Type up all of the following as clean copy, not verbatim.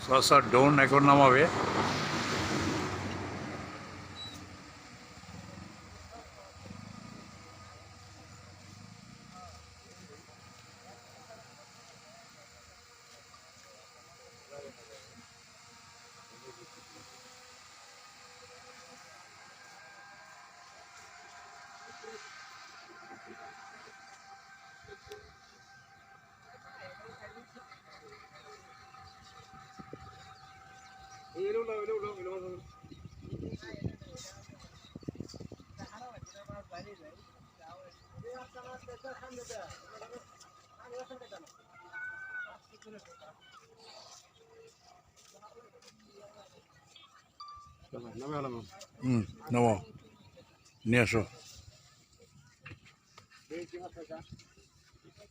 চাচা ড্রোন এখন নামাবে। নামো, নিয়ে আসো।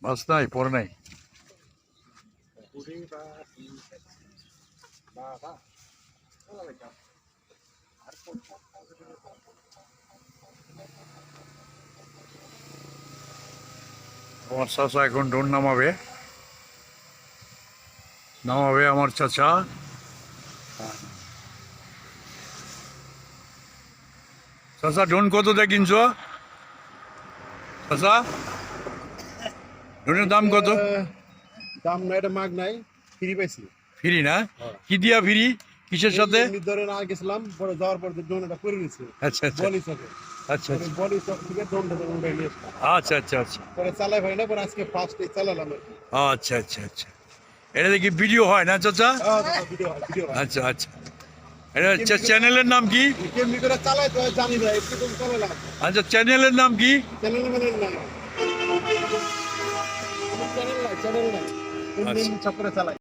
মাছ নাই, পরে নাই। আমার চাচা এখন ড্রোন নামাবে আমার চাচা। চাচা ড্রোন কত দিয়ে কিনছো? চাচা ড্রোনের দাম কত? দাম না, এটা মাগ নাই, ফ্রি পাইছি। ফ্রি না? কি দিয়া ফ্রি? কিসের সাথে? ধরে না গেছিলাম, পরে যাওয়ার পর ড্রোনটা করে নিয়েছি। আচ্ছা আচ্ছা বলি চকে, আচ্ছা আচ্ছা বলি চক থেকে ড্রোনটা উড়াই নিয়ে আসলাম। আচ্ছা আচ্ছা আচ্ছা পরে চালাই হয় না, পরে আজকে ফার্স্ট চালালাম আর কি। আচ্ছা আচ্ছা আচ্ছা। এটা দেখি ভিডিও হয় না চাচা? ভিডিও হয়, ভিডিও হয়। আচ্ছা আচ্ছা। এটা চ্যানেলের নাম কি? কেমনি করে চালাই তো জানি না, একটু কম চালালাম। আচ্ছা, চ্যানেলের নাম কি? চ্যানেল মানে নাই, চ্যানেল নাই, চ্যানেল নাই, চক্করে চালাই।